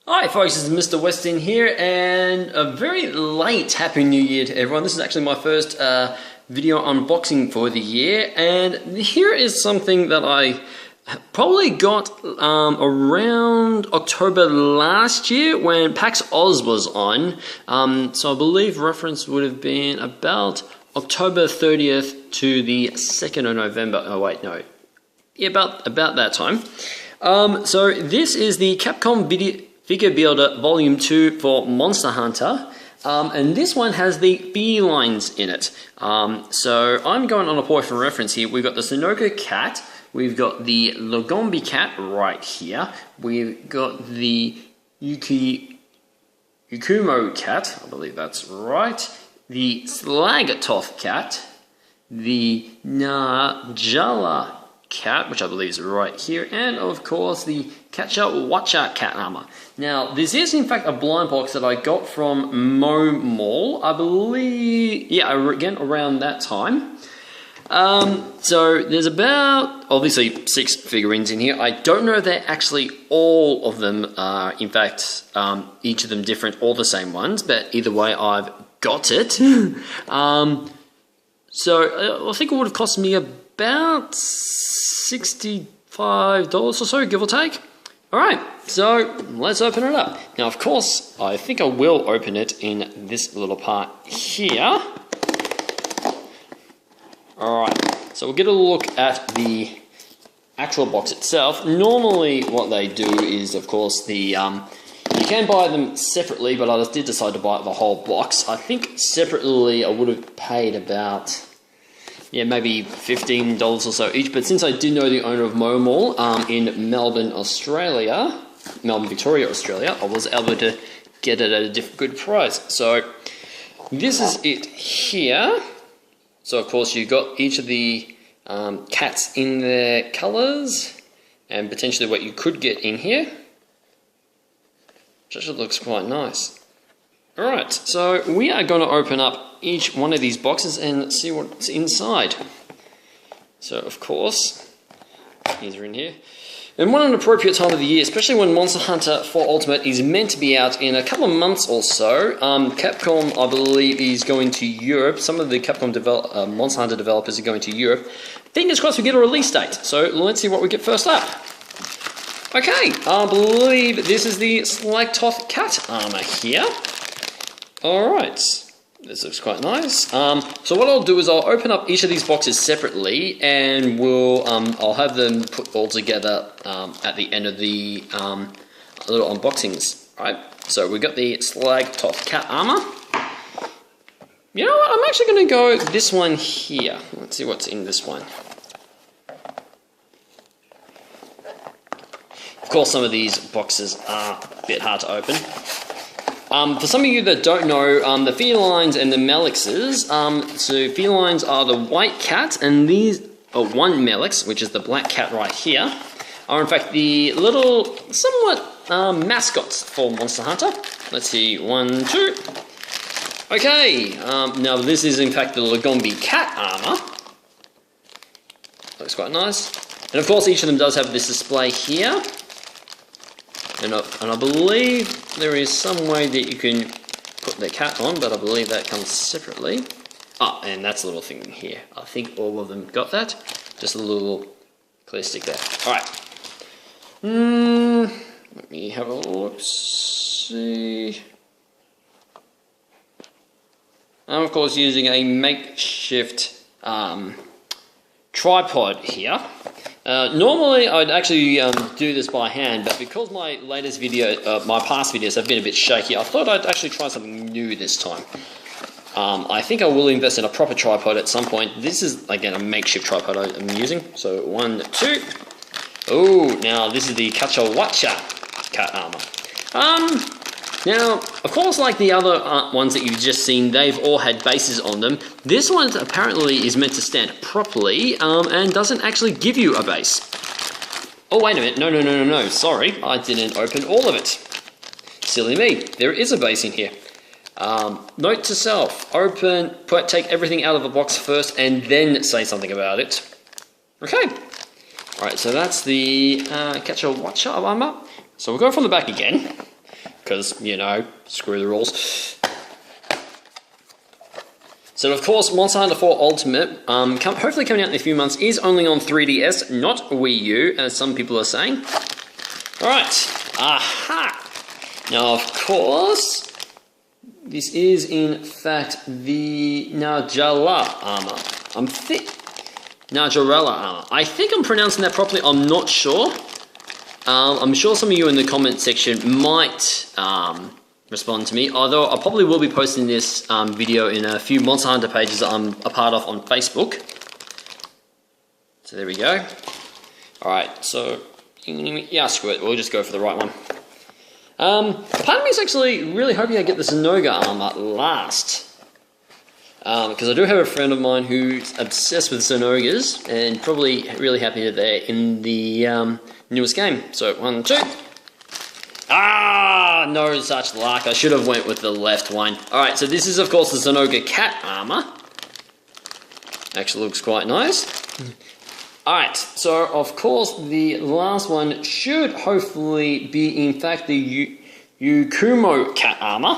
Hi folks, this is Mr. Weston here, and a very late Happy New Year to everyone. This is actually my first video unboxing for the year, and here is something that I probably got around October last year when PAX Oz was on. So I believe reference would have been about October 30th to the 2nd of November. Oh wait, no. Yeah, about that time. So this is the Capcom Figure Builder Volume 2 for Monster Hunter, and this one has the felines in it. So I'm going on a point for reference here. We've got the Sunoco cat, we've got the Lagombi cat right here, we've got the Yukimo cat, I believe that's right, the Slagatoth cat, the Najala cat, which I believe is right here, and of course the Watcha cat armor. Now, this is in fact a blind box that I got from Mo Mall, I believe, yeah, again around that time. So there's about, obviously, 6 figurines in here. I don't know if they're actually all of them are, in fact, each of them different or the same ones, but either way, I've got it. So I think it would have cost me about $65 or so, give or take. Alright, so let's open it up. Now, of course, I think I will open it in this little part here. Alright, so we'll get a look at the actual box itself. Normally, what they do is, of course, you can buy them separately, but I just did decide to buy the whole box. I think separately I would have paid about, yeah, maybe $15 or so each, but since I do know the owner of Mo Mall in Melbourne, Victoria, Australia, I was able to get it at a good price. So this is it here. So of course you've got each of the cats in their colours and potentially what you could get in here, which actually looks quite nice. Alright, so we are going to open up each one of these boxes and see what's inside. So, of course, these are in here. And what an appropriate time of the year, especially when Monster Hunter 4 Ultimate is meant to be out in a couple of months or so. Capcom, I believe, is going to Europe. Some of the Capcom Monster Hunter developers are going to Europe. Fingers crossed we get a release date. So, let's see what we get first up. Okay, I believe this is the Slagatoth cat armor here. Alright, this looks quite nice. So what I'll do is I'll open up each of these boxes separately, and I'll have them put all together at the end of the little unboxings. Right, so we've got the Slagatoth cat armor. You know what, I'm actually going to go this one here. Let's see what's in this one. Of course, some of these boxes are a bit hard to open. For some of you that don't know, the felines and the melixes, so felines are the white cat, and these are one melix, which is the black cat right here, are in fact the little, somewhat mascots for Monster Hunter. Let's see, 1, 2. Okay, now this is in fact the Lagombi cat armor. Looks quite nice. And of course each of them does have this display here. And I believe there is some way that you can put the cat on, but I believe that comes separately. Ah, and that's a little thing here. I think all of them got that. Just a little clear stick there. Alright. Let me have a look. See. I'm of course using a makeshift tripod here. Normally I'd actually do this by hand, but because my latest video, my past videos have been a bit shaky, I thought I'd actually try something new this time. I think I will invest in a proper tripod at some point. This is, again, a makeshift tripod I'm using. So 1, 2. Oh, now this is the Watcha cat armor. Now, of course, like the other ones that you've just seen, they've all had bases on them. This one apparently is meant to stand properly and doesn't actually give you a base. Oh, wait a minute. No. Sorry, I didn't open all of it. Silly me. There is a base in here. Note to self. Take everything out of the box first and then say something about it. Okay. Alright, so that's the Watcha armor. So we'll go from the back again. because, you know, screw the rules. So of course, Monster Hunter 4 Ultimate, hopefully coming out in a few months, is only on 3DS, not Wii U, as some people are saying. Alright, aha! Now of course, this is in fact the Najarala armor. Najarala armor. I think I'm pronouncing that properly, I'm not sure. I'm sure some of you in the comment section might respond to me, although I probably will be posting this video in a few Monster Hunter pages that I'm a part of on Facebook. So there we go. Alright, so, yeah, screw it, we'll just go for the right one. Part of me is actually really hoping I get the Zenoga armor last. Because I do have a friend of mine who's obsessed with Zenogas, and probably really happy that they're in the newest game. So, 1, 2. Ah, no such luck. I should have went with the left one. Alright, so this is of course the Zenoga cat armor. Actually looks quite nice. Alright, so of course the last one should hopefully be in fact the Yukumo cat armor.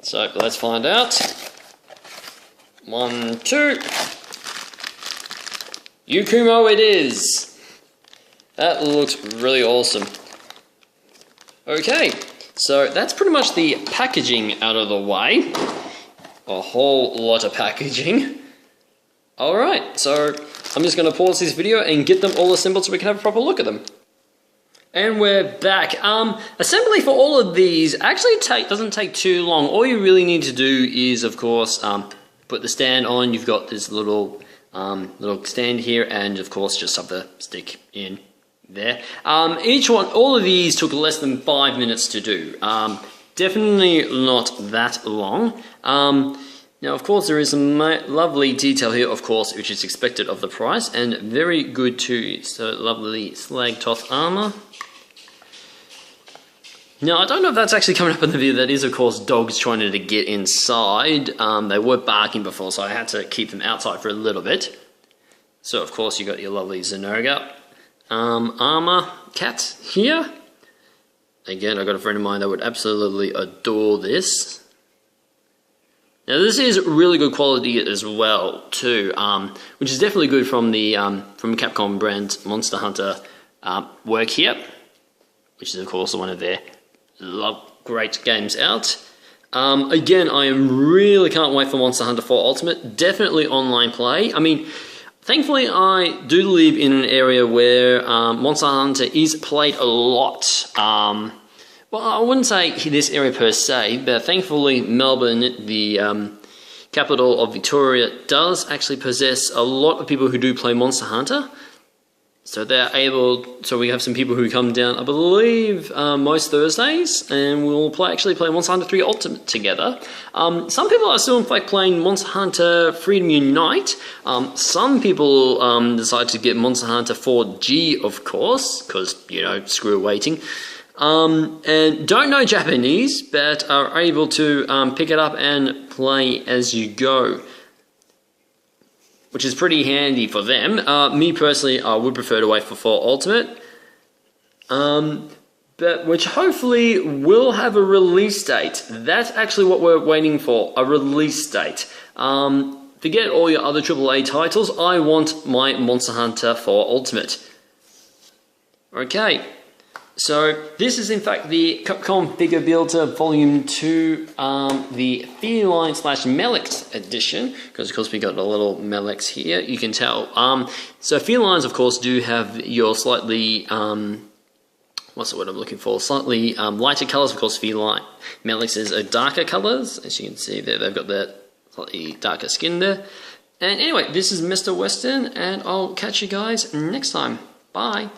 So let's find out. 1, 2. Yukumo it is. That looks really awesome. Okay, so that's pretty much the packaging out of the way. A whole lot of packaging. Alright, so I'm just going to pause this video and get them all assembled so we can have a proper look at them. And we're back. Assembly for all of these actually doesn't take too long. All you really need to do is, of course, put the stand on. You've got this little stand here, and of course just shove the stick in there. All of these took less than 5 minutes to do. Definitely not that long. Now, of course, there is some lovely detail here, of course, which is expected of the price, and very good too. So, lovely Slagtoth armor. Now, I don't know if that's actually coming up in the video. That is, of course, dogs trying to get inside. They were barking before, so I had to keep them outside for a little bit. So, of course, you got your lovely Zenoga armor cat here. Again, I got a friend of mine that would absolutely adore this. Now this is really good quality as well too, which is definitely good from the from Capcom brand Monster Hunter work here, which is of course one of their great games out. Again, I really can't wait for Monster Hunter 4 Ultimate. Definitely online play. I mean, thankfully, I do live in an area where Monster Hunter is played a lot. Well, I wouldn't say this area per se, but thankfully Melbourne, the capital of Victoria, does actually possess a lot of people who do play Monster Hunter. So we have some people who come down, I believe, most Thursdays, and we'll actually play Monster Hunter 3 Ultimate together. Some people are still in fact playing Monster Hunter Freedom Unite. Some people decide to get Monster Hunter 4G, of course, because, you know, screw waiting. And don't know Japanese, but are able to pick it up and play as you go, which is pretty handy for them. Me personally, I would prefer to wait for 4 Ultimate, but which hopefully will have a release date. That's actually what we're waiting for, a release date. Forget all your other AAA titles, I want my Monster Hunter 4 Ultimate. Okay. So this is in fact the Capcom Figure Builder Volume 2, the Feline / Melex edition, because of course we got a little Melex here, you can tell. So Felines of course do have your slightly, what's the word I'm looking for, slightly lighter colours. Of course Feline Melexes are darker colours, as you can see there, they've got that slightly darker skin there. And anyway, this is Mr. Western, and I'll catch you guys next time. Bye!